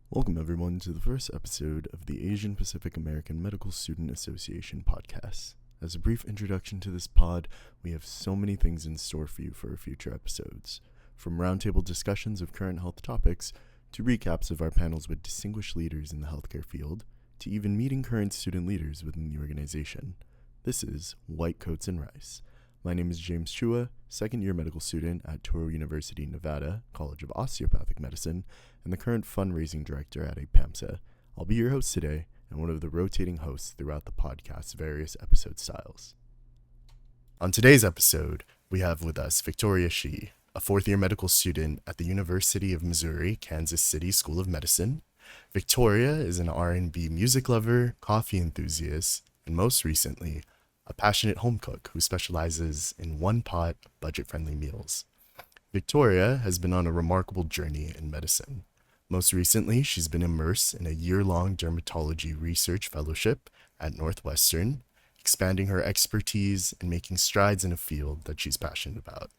Welcome, everyone, to the first episode of the Asian Pacific American Medical Student Association podcast. As a brief introduction to this pod, we have so many things in store for you for our future episodes. From roundtable discussions of current health topics, to recaps of our panels with distinguished leaders in the healthcare field, to even meeting current student leaders within the organization. This is White Coats and Rice. My name is James Chua, second-year medical student at Touro University, Nevada, College of Osteopathic Medicine, and the current fundraising director at APAMSA. I'll be your host today, and one of the rotating hosts throughout the podcast's various episode styles. On today's episode, we have with us Victoria Shi, a fourth-year medical student at the University of Missouri, Kansas City School of Medicine. Victoria is an R&B music lover, coffee enthusiast, and most recently, a passionate home cook who specializes in one-pot, budget-friendly meals. Victoria has been on a remarkable journey in medicine. Most recently, she's been immersed in a year-long dermatology research fellowship at Northwestern, expanding her expertise and making strides in a field that she's passionate about.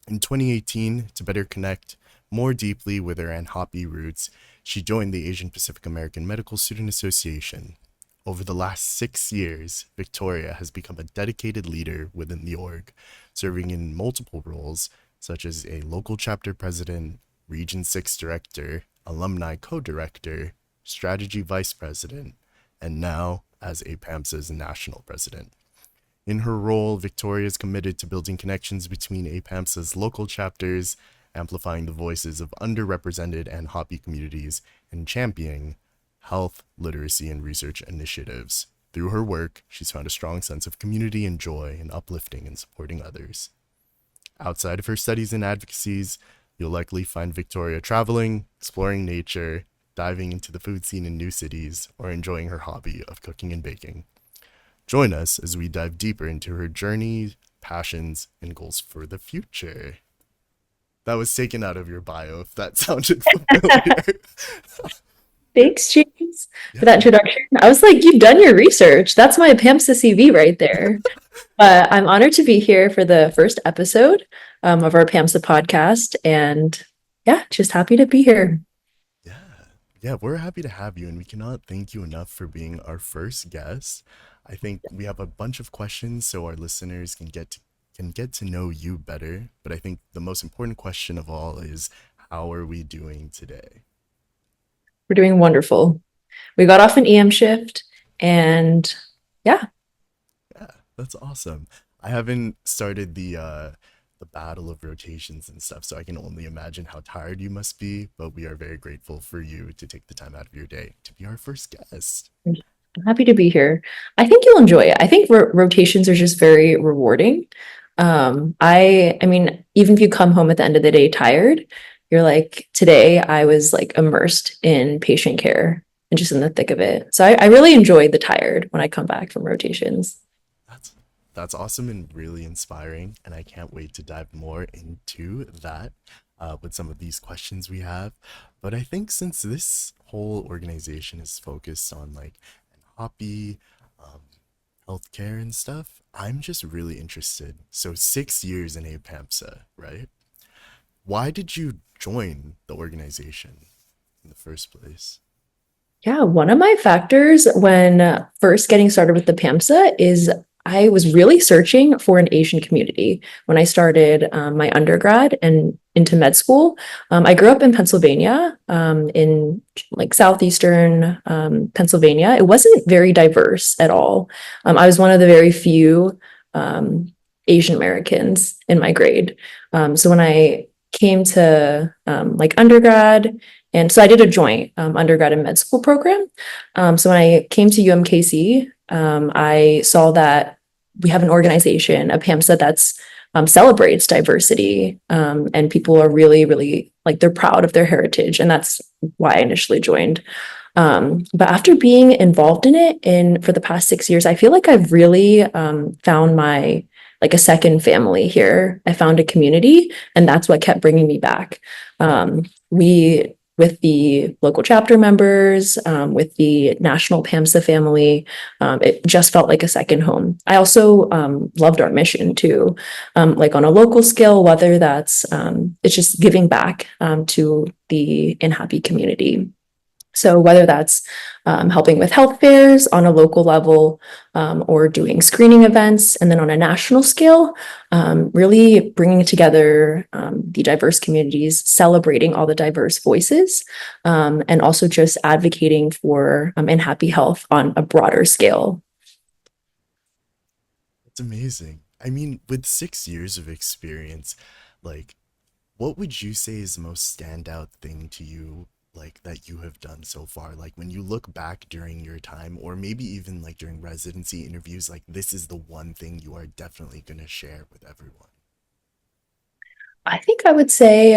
In 2018, to better connect more deeply with her ANHOPI roots, she joined the Asian Pacific American Medical Student Association. Over the last 6 years, Victoria has become a dedicated leader within the org, serving in multiple roles such as a local chapter president, Region 6 director, alumni co-director, strategy vice president, and now as APAMSA's national president. In her role, Victoria is committed to building connections between APAMSA's local chapters, amplifying the voices of underrepresented ANHOPI communities, and championing health, literacy, and research initiatives. Through her work, she's found a strong sense of community and joy in uplifting and supporting others. Outside of her studies and advocacies, you'll likely find Victoria traveling, exploring nature, diving into the food scene in new cities, or enjoying her hobby of cooking and baking. Join us as we dive deeper into her journey, passions, and goals for the future. That was taken out of your bio, if that sounded familiar. Thanks, James, for that Yeah. introduction. I was like, you've done your research. That's my APAMSA CV right there. I'm honored to be here for the first episode of our APAMSA podcast. And yeah, just happy to be here. Yeah. Yeah, we're happy to have you, and we cannot thank you enough for being our first guest. I think we have a bunch of questions so our listeners can get to know you better, but I think the most important question of all is, how are we doing today? We're doing wonderful. We got off an EM shift and yeah, Yeah, that's awesome. I haven't started the battle of rotations and stuff, so I can only imagine how tired you must be, but we are very grateful for you to take the time out of your day to be our first guest. I'm happy to be here. I think you'll enjoy it. I think rotations are just very rewarding. I mean, even if you come home at the end of the day tired, you're like, today I was like immersed in patient care and just in the thick of it. So I really enjoy the tired when I come back from rotations. That's that's awesome and really inspiring, and I can't wait to dive more into that with some of these questions we have. But I think since this whole organization is focused on like an hobby, um, healthcare and stuff, I'm just really interested. So 6 years in APAMSA, right? Why did you join the organization in the first place? Yeah, one of my factors when first getting started with the PAMSA is I was really searching for an Asian community when I started my undergrad and into med school. I grew up in Pennsylvania, in like southeastern Pennsylvania. It wasn't very diverse at all. I was one of the very few Asian Americans in my grade. So when I came to like undergrad, and so I did a joint undergrad and med school program. So when I came to UMKC, I saw that we have an organization, a PAMSA, that's celebrates diversity, and people are really, really like they're proud of their heritage, and that's why I initially joined. But after being involved in it in for the past 6 years, I feel like I've really found my like a second family here. I found a community, and that's what kept bringing me back. We with the local chapter members, with the national PAMSA family. It just felt like a second home. I also loved our mission too, like on a local scale, whether that's it's just giving back to the unhappy community. So whether that's helping with health fairs on a local level, or doing screening events, and then on a national scale, really bringing together the diverse communities, celebrating all the diverse voices, and also just advocating for and happy health on a broader scale. It's amazing. I mean, with 6 years of experience, like, what would you say is the most standout thing to you, like, that you have done so far? Like, when you look back during your time, or maybe even like during residency interviews, like, this is the one thing you are definitely going to share with everyone. I think I would say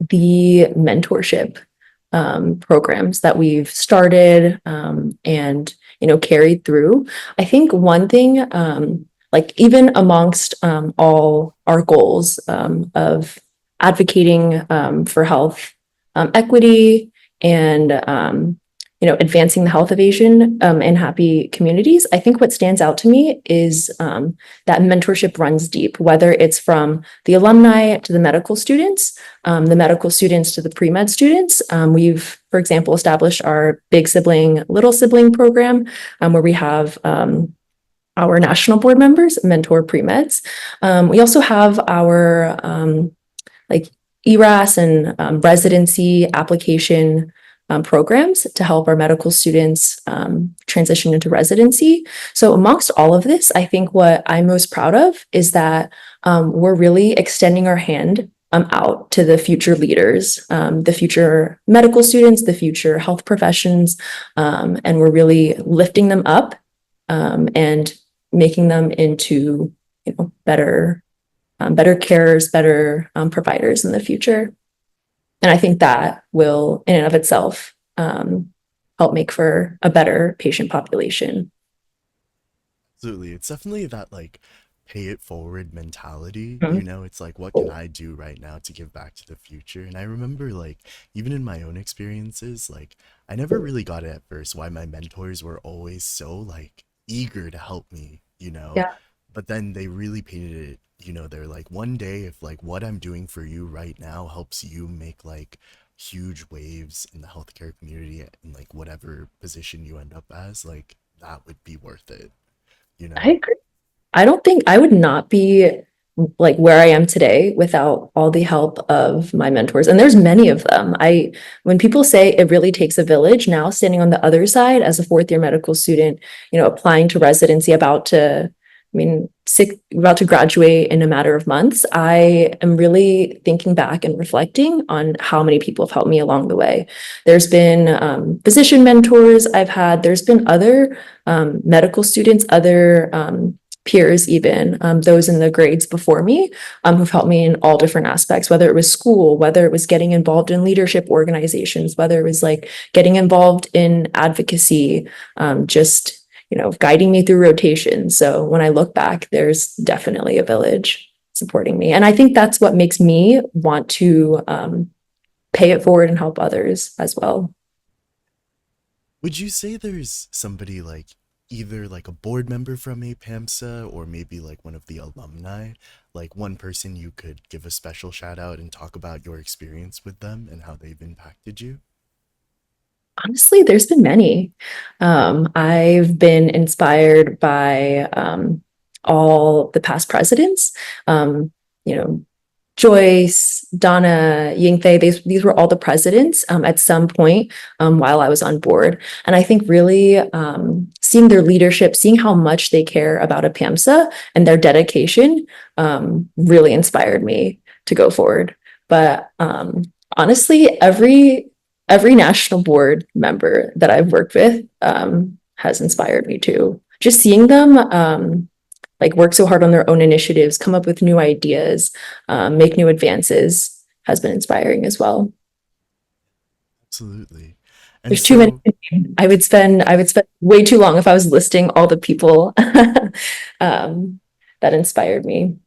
the mentorship programs that we've started and carried through. I think one thing, like even amongst all our goals of advocating for health equity and advancing the health of Asian and happy communities. I think what stands out to me is that mentorship runs deep, whether it's from the alumni to the medical students to the pre-med students. We've, for example, established our big sibling, little sibling program, where we have our national board members mentor pre-meds. We also have our like ERAS and residency application programs to help our medical students transition into residency. So amongst all of this, I think what I'm most proud of is that we're really extending our hand out to the future leaders, the future medical students, the future health professions, and we're really lifting them up and making them into better carers, better providers in the future. And I think that will, in and of itself, help make for a better patient population. Absolutely. It's definitely that like pay it forward mentality. You Mhm. know, it's like, what can I do right now to give back to the future? And I remember like even in my own experiences, like I never really got it at first why my mentors were always so like eager to help me, you know? Yeah, But then they really painted it, you know, they're like, one day if like what I'm doing for you right now helps you make like huge waves in the healthcare community in like whatever position you end up as, like that would be worth it, you I know? agree. I don't think I would not be like where I am today without all the help of my mentors. And there's many of them. When people say it really takes a village, now standing on the other side as a fourth year medical student, applying to residency, about to graduate in a matter of months, I am really thinking back and reflecting on how many people have helped me along the way. There's been physician mentors I've had, there's been other medical students, other peers, even those in the grades before me, who've helped me in all different aspects, whether it was school, whether it was getting involved in leadership organizations, whether it was like getting involved in advocacy, just guiding me through rotation. So when I look back, there's definitely a village supporting me. And I think that's what makes me want to pay it forward and help others as well. Would you say there's somebody like either like a board member from APAMSA or maybe like one of the alumni, like one person you could give a special shout out and talk about your experience with them and how they've impacted you? Honestly, there's been many. I've been inspired by all the past presidents. You know, Joyce, Donna, Yingfei, these were all the presidents at some point while I was on board. And I think really seeing their leadership, seeing how much they care about APAMSA and their dedication really inspired me to go forward. But honestly, every national board member that I've worked with has inspired me too. Just seeing them like work so hard on their own initiatives, come up with new ideas, make new advances has been inspiring as well. Absolutely. And There's too many. so, I would spend way too long if I was listing all the people um, that inspired me.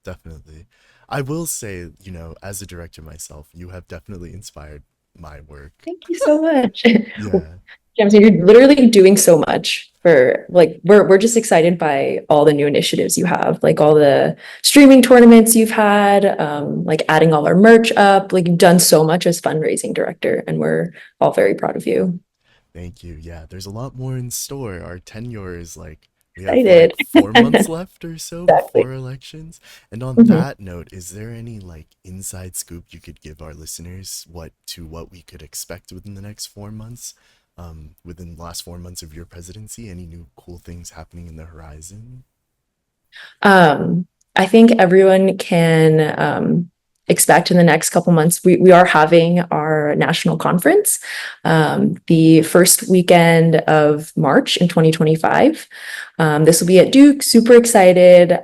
definitely. I will say, you know, as a director myself, you have definitely inspired my work. Thank you so much. Yeah. James, you're literally doing so much. For like we're just excited by all the new initiatives you have, like all the streaming tournaments you've had, like adding all our merch up. Like you've done so much as fundraising director, and we're all very proud of you. Thank you. Yeah, there's a lot more in store. Our tenure is like, we have Excited. like 4 months left or so Exactly. before elections. And on Mhm. that note, is there any like inside scoop you could give our listeners what we could expect within the next 4 months? Within the last 4 months of your presidency, any new cool things happening in the horizon? Um, I think everyone can expect in the next couple months. We are having our national conference the first weekend of March in 2025. This will be at Duke. Super excited.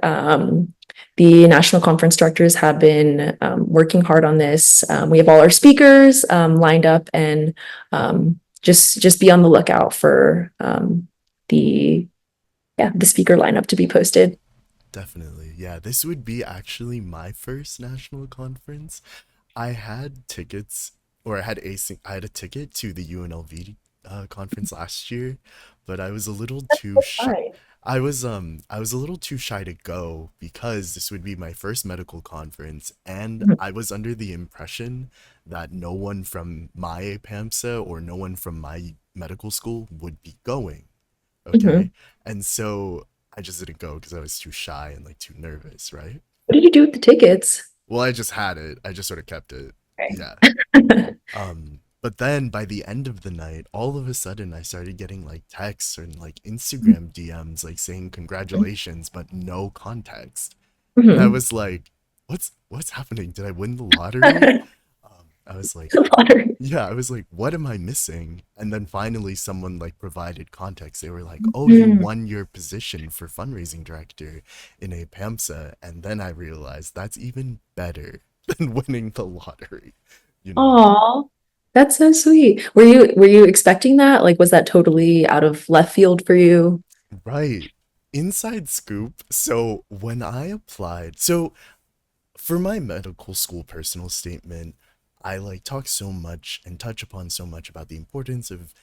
The national conference directors have been working hard on this. We have all our speakers lined up, and just be on the lookout for the the speaker lineup to be posted. Definitely. Yeah, this would be actually my first national conference. I had tickets, or I had a ticket to the UNLV conference last year, but I was a little too shy. Fine. I was a little too shy to go because this would be my first medical conference, and Mhm. I was under the impression that no one from my APAMSA or no one from my medical school would be going. Okay, Mhm. and so I just didn't go because I was too shy and like too nervous, right? What did you do with the tickets? Well, I just had it. I just sort of kept it. Okay. Yeah. But then by the end of the night, all of a sudden I started getting like texts and like Instagram DMs like saying congratulations, but no context. And I Mhm. was like, what's happening? Did I win the lottery? I was like, The lottery. yeah, I was like, what am I missing? And then finally someone like provided context. They were like, oh, you Mhm. won your position for fundraising director in a PAMSA. And then I realized that's even better than winning the lottery, you know? Aw, that's so sweet. Were you expecting that? Like, was that totally out of left field for you? Right. Inside scoop. So when I applied, so for my medical school personal statement, I like talk so much and touch upon so much about the importance of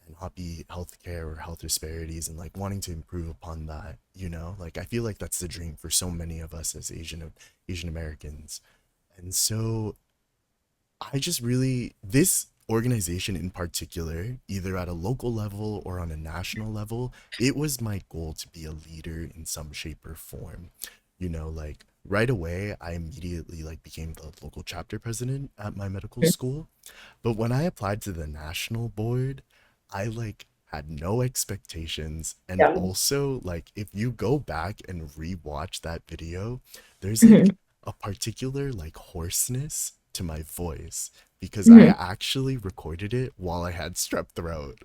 and happy healthcare or health disparities and like wanting to improve upon that. Like I feel like that's the dream for so many of us as Asian Americans. And so I just really, this organization in particular, either at a local level or on a national level, it was my goal to be a leader in some shape or form. Like right away, I immediately like became the local chapter president at my medical Mhm. school. But when I applied to the national board, I like had no expectations. And Yeah. also, like, if you go back and rewatch that video, there's like Mhm. a particular like hoarseness to my voice because I Mhm. actually recorded it while I had strep throat.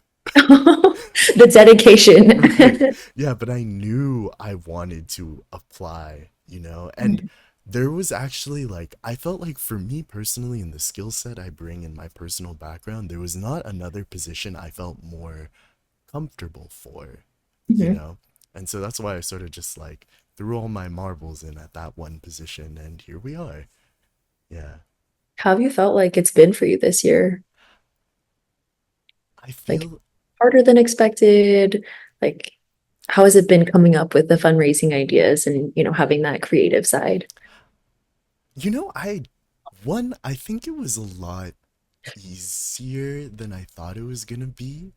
The dedication. Right. Yeah, but I knew I wanted to apply, and there was actually like, I felt like for me personally, in the skill set I bring in my personal background, there was not another position I felt more comfortable for, you Mhm. know? And so that's why I sort of just like threw all my marbles in at that one position, and here we are. Yeah. How have you felt like it's been for you this year? I Like feel harder than expected? Like how has it been coming up with the fundraising ideas and, having that creative side? You know, I think it was a lot easier than I thought it was gonna be.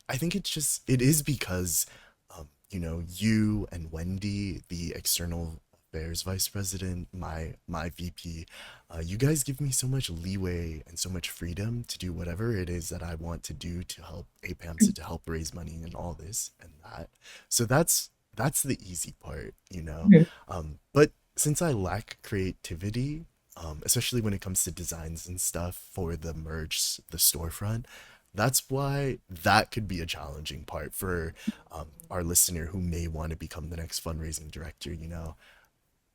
I think it is because, you and Wendy, the external affairs vice president, my VP, you guys give me so much leeway and so much freedom to do whatever it is that I want to do to help APAMSA to help raise money and all this and that. So that's the easy part, Mhm. But since I lack creativity, especially when it comes to designs and stuff for the storefront, that's why that could be a challenging part for our listener who may want to become the next fundraising director.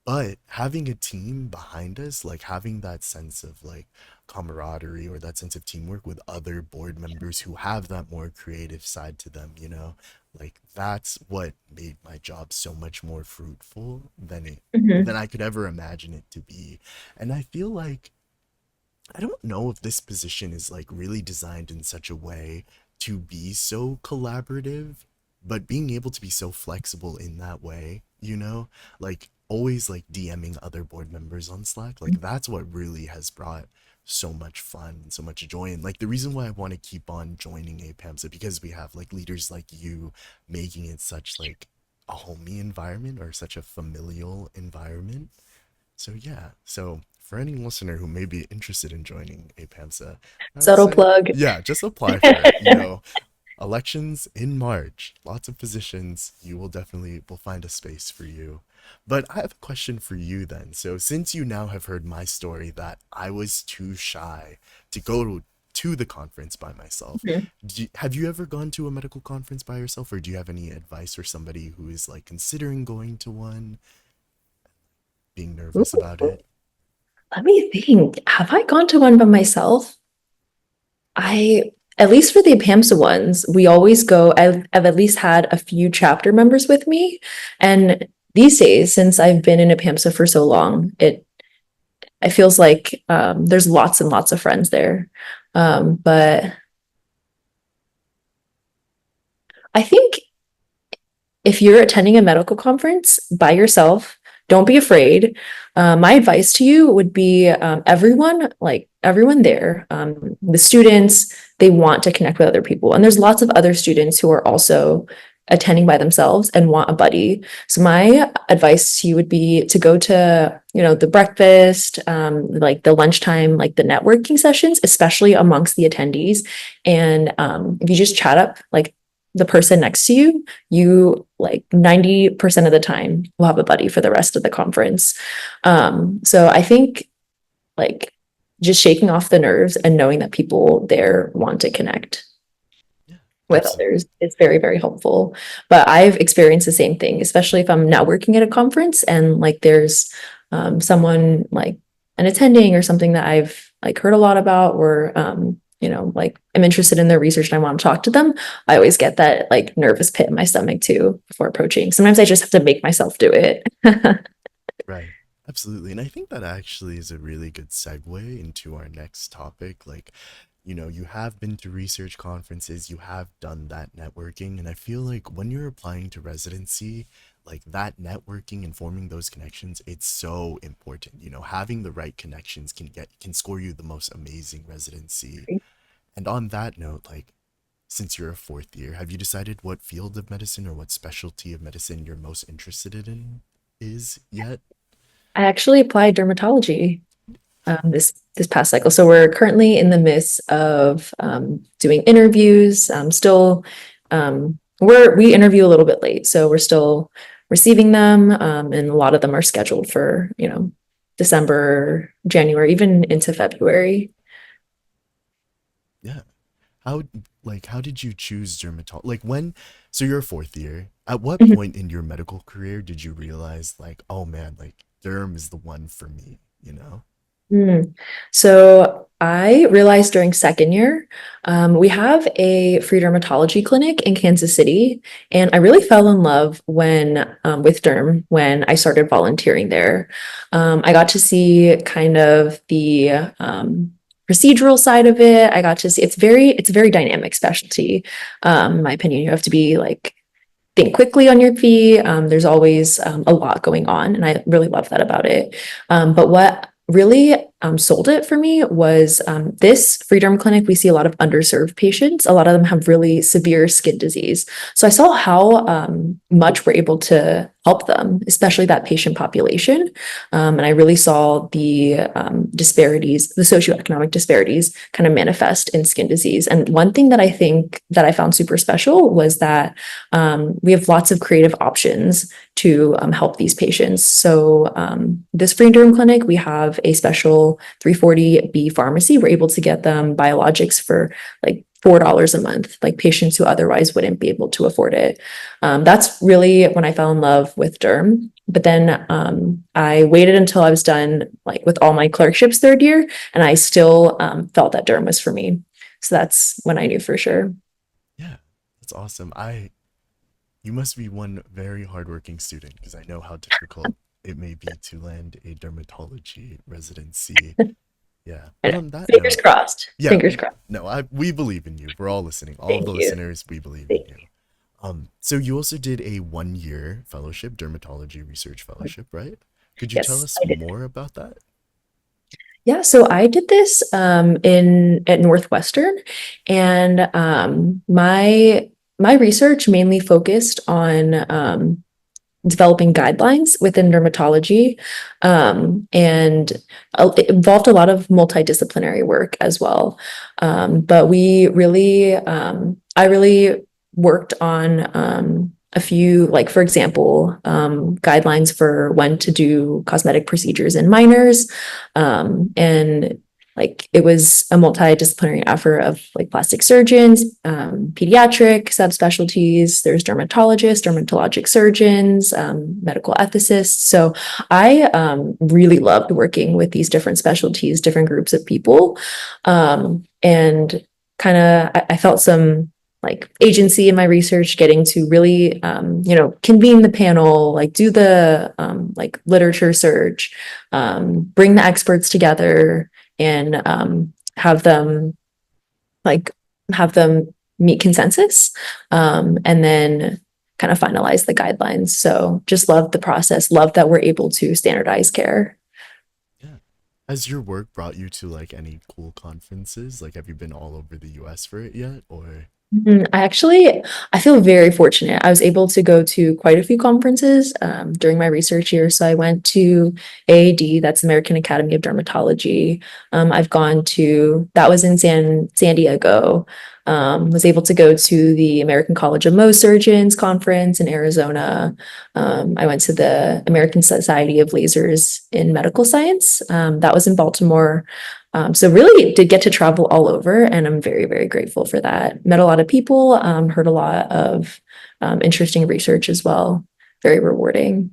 But having a team behind us, like having that sense of like camaraderie or that sense of teamwork with other board members who have that more creative side to them, like that's what made my job so much more fruitful than Mhm. I could ever imagine it to be. And I feel like I don't know if this position is like really designed in such a way to be so collaborative. but being able to be so flexible in that way, like always like DMing other board members on Slack, like that's what really has brought so much fun and so much joy. And like the reason why I want to keep on joining APAMSA, because we have like leaders like you making it such like a homey environment or such a familial environment. So yeah, so for any listener who may be interested in joining APAMSA, I would Subtle say, plug. yeah, just apply for it. Elections in March, lots of positions. You will definitely will find a space for you. But I have a question for you then. So since you now have heard my story that I was too shy to go to the conference by myself, have you ever gone to a medical conference by yourself, or do you have any advice for somebody who is like considering going to one, being nervous about Ooh, it? let me think. Have I gone to one by myself? I, at least for the APAMSA ones, we always go. I've at least had a few chapter members with me. And these days, since I've been in APAMSA for so long, it feels like there's lots and lots of friends there. But I think if you're attending a medical conference by yourself, don't be afraid. My advice to you would be everyone there, the students, they want to connect with other people. And there's lots of other students who are also attending by themselves and want a buddy. So my advice to you would be to go to, the breakfast, like the lunchtime, like the networking sessions, especially amongst the attendees. And if you just chat up like the person next to you, you like 90% of the time will have a buddy for the rest of the conference. So I think like just shaking off the nerves and knowing that people there want to connect Yeah, with absolutely. others is very, very helpful. But I've experienced the same thing, especially if I'm networking at a conference and like there's someone like an attending or something that I've like heard a lot about, or like I'm interested in their research and I want to talk to them. I always get that like nervous pit in my stomach too before approaching. Sometimes I just have to make myself do it. Right. Absolutely. And I think that actually is a really good segue into our next topic. Like, you have been to research conferences, you have done that networking. And I feel like when you're applying to residency, like that networking and forming those connections, it's so important. Having the right connections can score you the most amazing residency. And on that note, like, since you're a fourth year, have you decided what field of medicine or what specialty of medicine you're most interested in is yet? I actually applied dermatology this past cycle. So we're currently in the midst of doing interviews. Still, we interview a little bit late, so we're still receiving them, and a lot of them are scheduled for December, January, even into February. Yeah. How how did you choose dermatology? Like when so you're a fourth year. At what point in your medical career did you realize like, oh man, like derm is the one for me? Mm. So I realized during second year, we have a free dermatology clinic in Kansas City, and I really fell in love with derm when I started volunteering there. I got to see kind of the procedural side of it. I got to see it's a very dynamic specialty. In my opinion, you have to be like think quickly on your feet. There's always a lot going on, and I really love that about it. But what really sold it for me was this free derm clinic. We see a lot of underserved patients. A lot of them have really severe skin disease. So I saw how much we're able to help them, especially that patient population. And I really saw the disparities, the socioeconomic disparities kind of manifest in skin disease. And one thing that I think that I found super special was that we have lots of creative options to help these patients. So this free derm clinic, we have a special 340B pharmacy. We're able to get them biologics for like $4 a month, like patients who otherwise wouldn't be able to afford it. That's really when I fell in love with derm. But then I waited until I was done like with all my clerkships third year, and I still felt that derm was for me. So that's when I knew for sure. Yeah. That's awesome. You must be one very hardworking student because I know how difficult it may be to land a dermatology residency. Yeah. But on that Fingers note, crossed. yeah, Fingers crossed. no, we believe in you. We're all listening. All of Thank the you. listeners, we believe in Thank you. So you also did a 1 year fellowship, dermatology research fellowship, right? Could you tell Yes, us I did. more about that? Yeah, so I did this in at Northwestern, and my research mainly focused on developing guidelines within dermatology, and it involved a lot of multidisciplinary work as well. But I really worked on a few, like for example, guidelines for when to do cosmetic procedures in minors, and like it was a multidisciplinary effort of like plastic surgeons, pediatric subspecialties. There's dermatologists, dermatologic surgeons, medical ethicists. So I really loved working with these different specialties, different groups of people, and kind of I felt some like agency in my research, getting to really convene the panel, like do the like literature search, bring the experts together, and have them like have them meet consensus, and then kind of finalize the guidelines. So just love the process, love that we're able to standardize care. Yeah. Has your work brought you to like any cool conferences? Like, have you been all over the US for it yet? Or, I feel very fortunate. I was able to go to quite a few conferences during my research year. So I went to AAD, that's American Academy of Dermatology. I've gone to, that was in San Diego. Was able to go to the American College of Mohs Surgeons conference in Arizona. I went to the American Society of Lasers in Medical Science. That was in Baltimore. So really did get to travel all over, and I'm very, very grateful for that. Met a lot of people, heard a lot of interesting research as well. Very rewarding.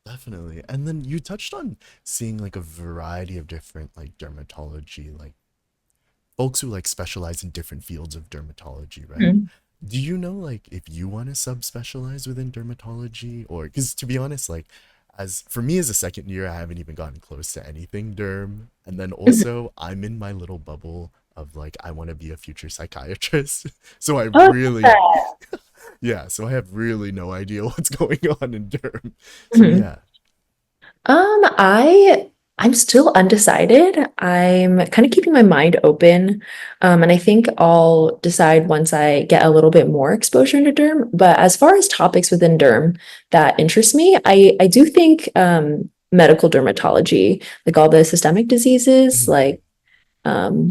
definitely. And then you touched on seeing like a variety of different like dermatology, like folks who like specialize in different fields of dermatology, right? Mhm. Do you know like if you want to subspecialize within dermatology, or because to be honest, like as for me as a second year, I haven't even gotten close to anything derm. And then also I'm in my little bubble of like I want to be a future psychiatrist. So I Oh, really yeah, so I have really no idea what's going on in derm. So mhm. yeah. I'm still undecided. I'm kind of keeping my mind open. And I think I'll decide once I get a little bit more exposure into derm. But as far as topics within derm that interest me, I do think medical dermatology, like all the systemic diseases, Mhm. like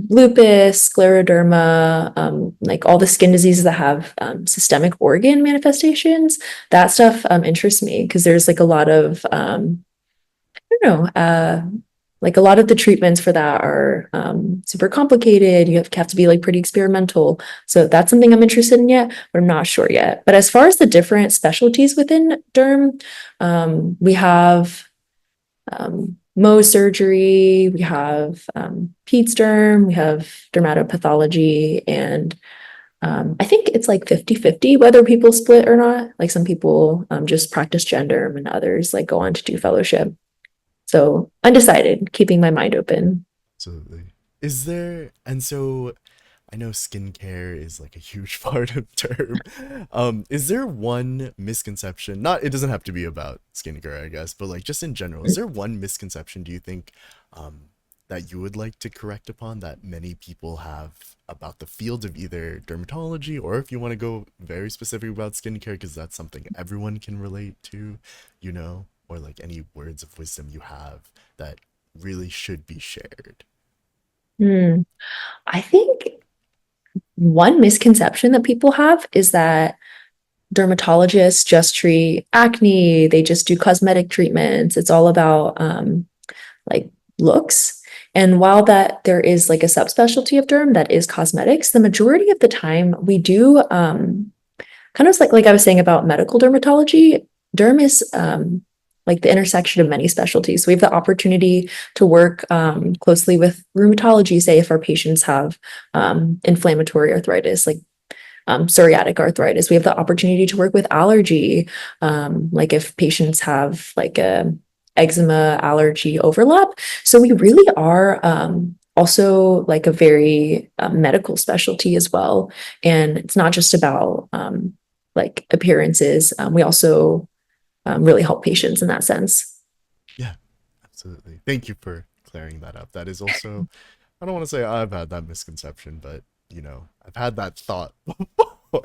lupus, scleroderma, like all the skin diseases that have systemic organ manifestations, that stuff interests me because there's like a lot of I don't know. Like a lot of the treatments for that are super complicated. Have to be like pretty experimental. So that's something I'm interested in yet, but I'm not sure yet. But as far as the different specialties within derm, we have Mohs surgery, we have peds derm, we have dermatopathology, and I think it's like 50-50 whether people split or not. Like some people just practice gen derm and others like go on to do fellowship. So undecided, keeping my mind open. Absolutely. Is there, and so I know skincare is like a huge part of term. Is there one misconception? Not, it doesn't have to be about skincare, I guess, but like just in general, is there one misconception do you think that you would like to correct upon that many people have about the field of either dermatology, or if you want to go very specific about skincare, because that's something everyone can relate to, or like any words of wisdom you have that really should be shared? Hmm. I think one misconception that people have is that dermatologists just treat acne, they just do cosmetic treatments. It's all about like looks. And while that there is like a subspecialty of derm that is cosmetics, the majority of the time we do kind of like I was saying about medical dermatology, derm is like the intersection of many specialties. So we have the opportunity to work closely with rheumatology, say if our patients have inflammatory arthritis, like psoriatic arthritis. We have the opportunity to work with allergy, like if patients have like a eczema allergy overlap. So we really are also like a very medical specialty as well. And it's not just about like appearances. We also really help patients in that sense. Yeah, absolutely. Thank you for clearing that up. That is also, I don't want to say I've had that misconception, but I've had that thought before.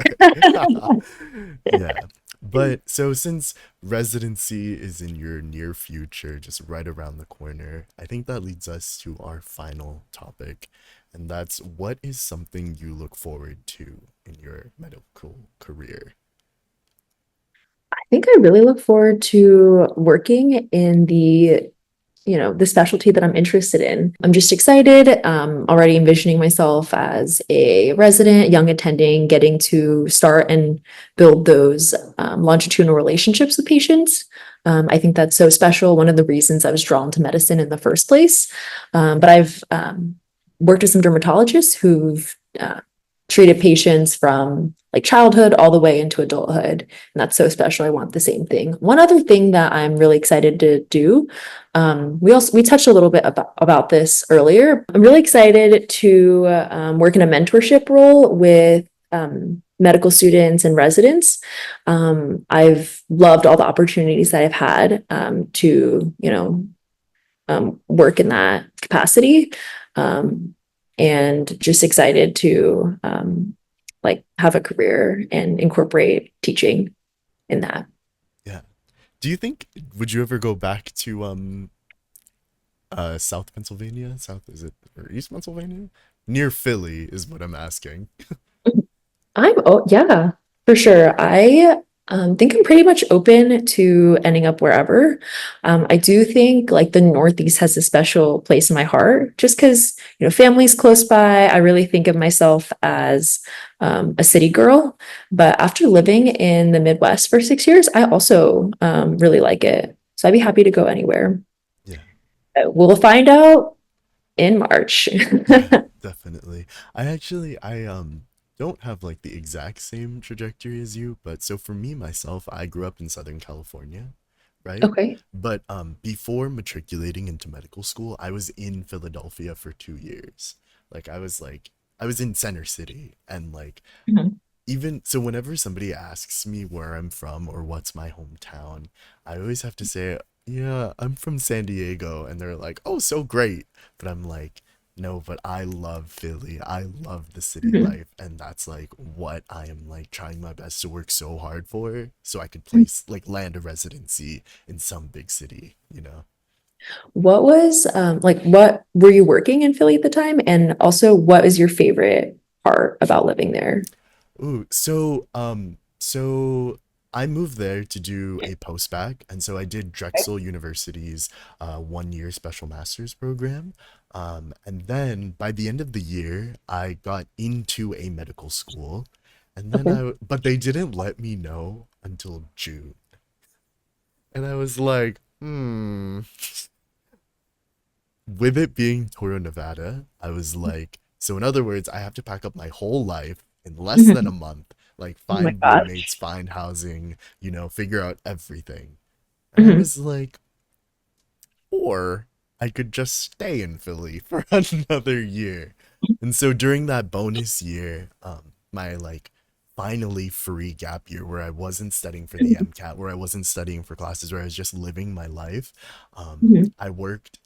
Yeah. But so since residency is in your near future, just right around the corner, I think that leads us to our final topic. And that's, what is something you look forward to in your medical career? I think I really look forward to working in the specialty that I'm interested in. I'm just excited, already envisioning myself as a resident, young attending, getting to start and build those longitudinal relationships with patients. I think that's so special. One of the reasons I was drawn to medicine in the first place. But I've worked with some dermatologists who've treated patients from like childhood all the way into adulthood. And that's so special. I want the same thing. One other thing that I'm really excited to do, we touched a little bit about this earlier. I'm really excited to work in a mentorship role with medical students and residents. I've loved all the opportunities that I've had to, work in that capacity. Um, and just excited to like have a career and incorporate teaching in that. Yeah. Do you think, would you ever go back to South Pennsylvania? South, is it, or East Pennsylvania? Near Philly is what I'm asking. Oh yeah, for sure. I think I'm pretty much open to ending up wherever. I do think like the Northeast has a special place in my heart, just because family's close by. I really think of myself as a city girl. But after living in the Midwest for 6 years, I also really like it. So I'd be happy to go anywhere. Yeah. We'll find out in March. Yeah, definitely. I don't have like the exact same trajectory as you, but so for me myself, I grew up in Southern California, right? Okay. But before matriculating into medical school, I was in Philadelphia for 2 years. I was in Center City, and like, Mhm. even so, whenever somebody asks me where I'm from or what's my hometown, I always have to say, yeah, I'm from San Diego. And they're like, oh, so great. But I'm like, no, but I love Philly. I love the city Mhm. life. And that's like what I am like trying my best to work so hard for, so I could place, like, land a residency in some big city? What was like what were you working in Philly at the time? And also what was your favorite part about living there? So I moved there to do a post-bac, and so I did Okay. Drexel University's 1 year special master's program. And then by the end of the year, I got into a medical school, and then Okay. but they didn't let me know until June. And I was like, with it being Toro, Nevada, I was like, so in other words, I have to pack up my whole life in less than a Mhm. month, like Oh my find roommates, gosh. find housing, figure out everything. And I Mhm. was like, or I could just stay in Philly for another year. And so during that bonus year, my like finally free gap year where I wasn't studying for the MCAT, where I wasn't studying for classes, where I was just living my life, Mhm. I worked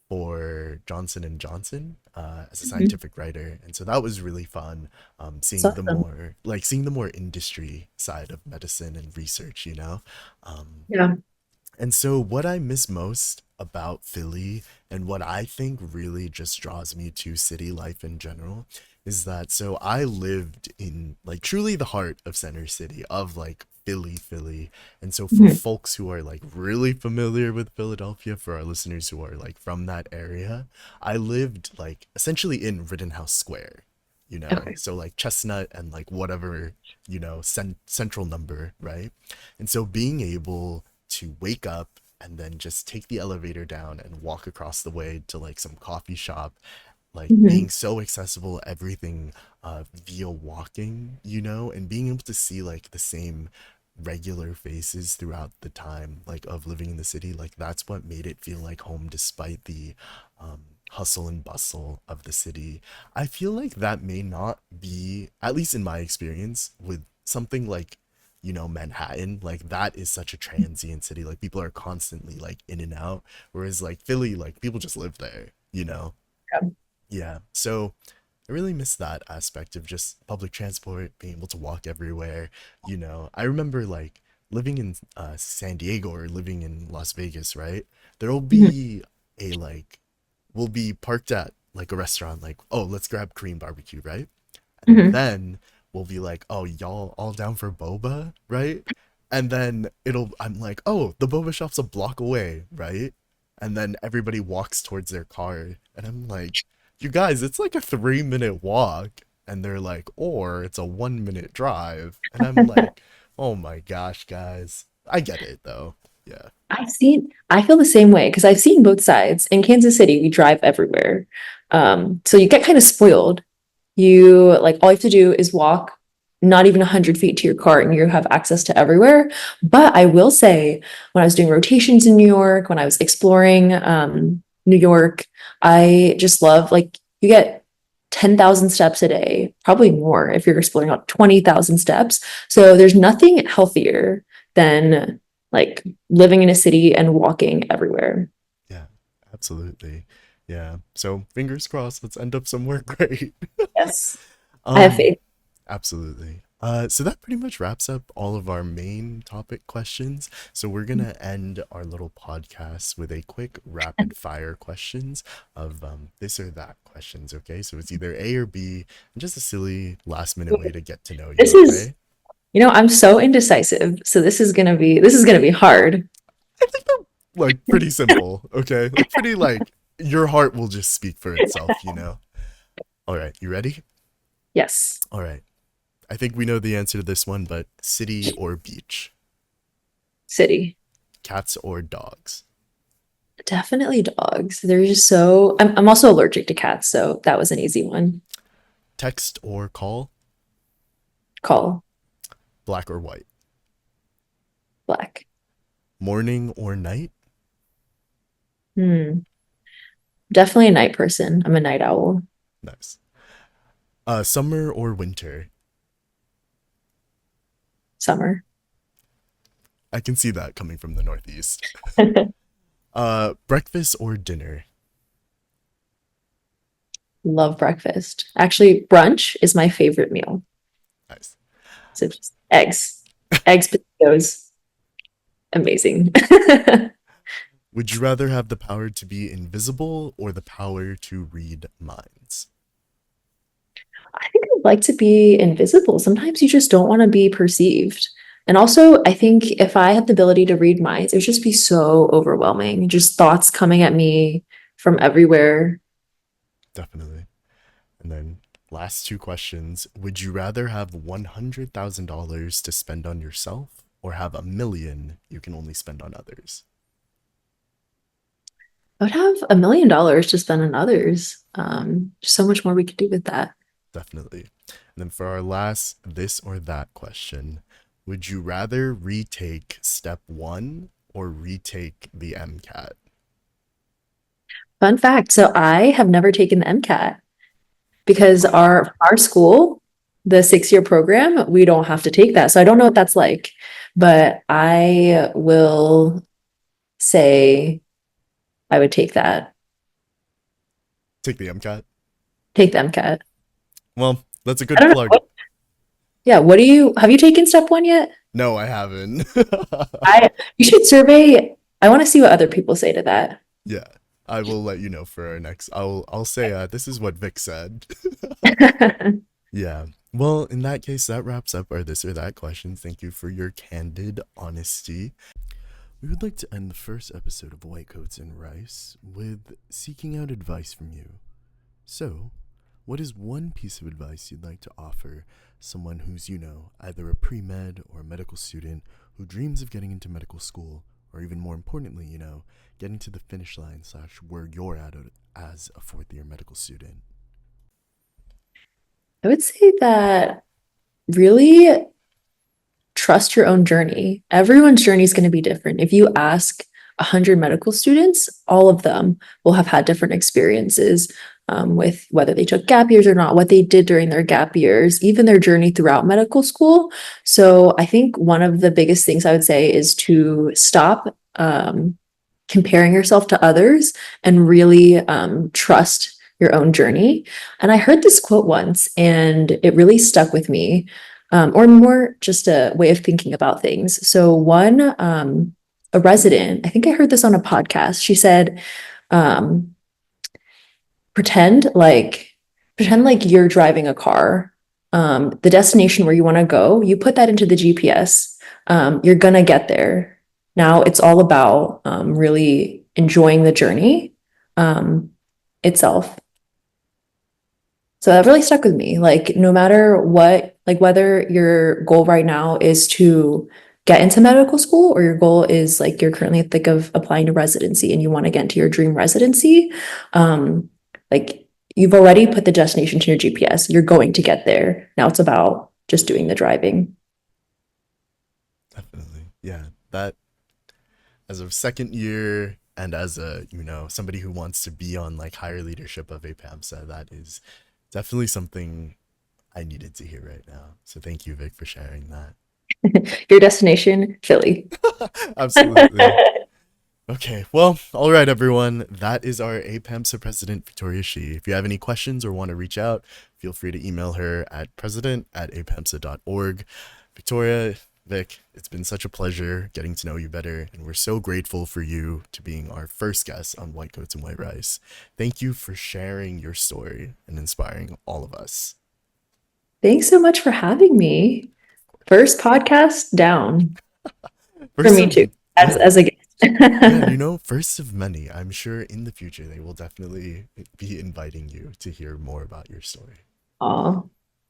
for Johnson and Johnson as a Mhm. scientific writer, and so that was really fun. That's Seeing the awesome. more like seeing the more industry side of medicine and research. Yeah. And so, what I miss most about Philly, and what I think really just draws me to city life in general, is that so I lived in like truly the heart of Center City, of like Philly. And so, for Mhm. folks who are like really familiar with Philadelphia, for our listeners who are like from that area, I lived like essentially in Rittenhouse Square. Okay. So like Chestnut and like whatever, central number, right? And so being able to wake up and then just take the elevator down and walk across the way to like some coffee shop, like Mhm. being so accessible, everything via walking, and being able to see like the same regular faces throughout the time like of living in the city, like that's what made it feel like home despite the hustle and bustle of the city. I feel like that may not be, at least in my experience, with something like, Manhattan, like that is such a transient city. Like people are constantly like in and out. Whereas like Philly, like people just live there. Yeah. Yeah. So I really miss that aspect of just public transport, being able to walk everywhere. I remember like living in San Diego or living in Las Vegas, right? There'll Mhm. be a like, we'll be parked at like a restaurant, like, oh, let's grab Korean barbecue, right? And Mhm. then we'll be like, oh, y'all all down for boba, right? And then I'm like, oh, the boba shop's a block away, right? And then everybody walks towards their car. And I'm like, you guys, it's like a 3-minute walk. And they're like, or it's a 1-minute drive. And I'm like, oh my gosh, guys. I get it though. Yeah. I feel the same way because I've seen both sides. In Kansas City, we drive everywhere. So you get kind of spoiled. You like all you have to do is walk not even 100 feet to your car and you have access to everywhere. But I will say, when I was doing rotations in New York, when I was exploring New York, I just love like you get 10,000 steps a day, probably more if you're exploring about 20,000 steps. So there's nothing healthier than like living in a city and walking everywhere. Yeah. Absolutely. Yeah. So fingers crossed, let's end up somewhere great. Yes, I have Um, faith. Absolutely. So that pretty much wraps up all of our main topic questions. So we're gonna end our little podcast with a quick rapid fire questions of this or that questions. Okay, so it's either A or B, and just a silly last minute way to get to know you. This is, Okay, I'm so indecisive, so this is gonna be hard. I think they're like pretty simple. Okay, like pretty like your heart will just speak for itself. All right, you ready? Yes, All right. I think we know the answer to this one, but city or beach? city. Cats or dogs? Definitely dogs. They're just so. I'm also allergic to cats, so that was an easy one. Text or call? Call Black or white? black. Morning or night? Hmm. Definitely a night person. I'm a night owl. Nice. Summer or winter? Summer. I can see that coming from the Northeast. Breakfast or dinner? Love breakfast. Actually, brunch is my favorite meal. Nice. So just eggs, potatoes, amazing. Would you rather have the power to be invisible or the power to read minds? I think I'd like to be invisible. Sometimes you just don't want to be perceived. And also, I think if I had the ability to read minds, it would just be so overwhelming. Just thoughts coming at me from everywhere. Definitely. And then last two questions. Would you rather have $100,000 to spend on yourself or have 1 million you can only spend on others? I would have $1 million to spend on others. Just so much more we could do with that. Definitely. And then for our last this or that question, would you rather retake step one or retake the MCAT? Fun fact. So I have never taken the MCAT because our school, the 6 year program, we don't have to take that. So I don't know what that's like, but I will say I would take that. Take the MCAT? Take the MCAT. Well, that's a I good don't know. plug. Yeah, have you taken step one yet? No, I haven't. You should survey. I want to see what other people say to that. Yeah, I will let you know for our next. I'll say this is what Vic said. Yeah. Well, in that case, that wraps up our this or that questions. Thank you for your candid honesty. We would like to end the first episode of White Coats and Rice with seeking out advice from you. So, what is one piece of advice you'd like to offer someone who's, either a pre med or a medical student who dreams of getting into medical school, or even more importantly, getting to the finish line / where you're at as a fourth year medical student? I would say that really trust your own journey. Everyone's journey is going to be different. If you ask 100 medical students, all of them will have had different experiences. with whether they took gap years or not, what they did during their gap years, even their journey throughout medical school. So I think one of the biggest things I would say is to stop comparing yourself to others and really trust your own journey. And I heard this quote once and it really stuck with me, or more just a way of thinking about things. So, a resident, I think I heard this on a podcast. She said, um, pretend like pretend like you're driving a car. The destination where you want to go, you put that into the GPS. You're gonna get there. Now it's all about really enjoying the journey itself. So that really stuck with me. Like, no matter what, like whether your goal right now is to get into medical school or your goal is like you're currently in the thick of applying to residency and you want to get into your dream residency, like you've already put the destination to your GPS. You're going to get there. Now it's about just doing the driving. Definitely. Yeah. That, as a second year and as a, somebody who wants to be on like higher leadership of APAMSA, that is definitely something I needed to hear right now. So thank you, Vic, for sharing that. Your destination, Philly. Absolutely. Okay, well, all right, everyone. That is our APAMSA president, Victoria Shi. If you have any questions or want to reach out, feel free to email her at president@apamsa.org. Victoria, Vic, it's been such a pleasure getting to know you better, and we're so grateful for you to being our first guest on White Coats and White Rice. Thank you for sharing your story and inspiring all of us. Thanks so much for having me. First podcast down for First me of, too, yeah, as a guest. yeah, first of many. I'm sure in the future they will definitely be inviting you to hear more about your story. Aw.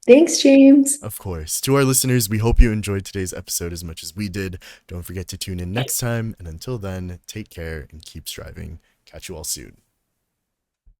Thanks, James. Of course. To our listeners, we hope you enjoyed today's episode as much as we did. Don't forget to tune in next time. And until then, take care and keep striving. Catch you all soon.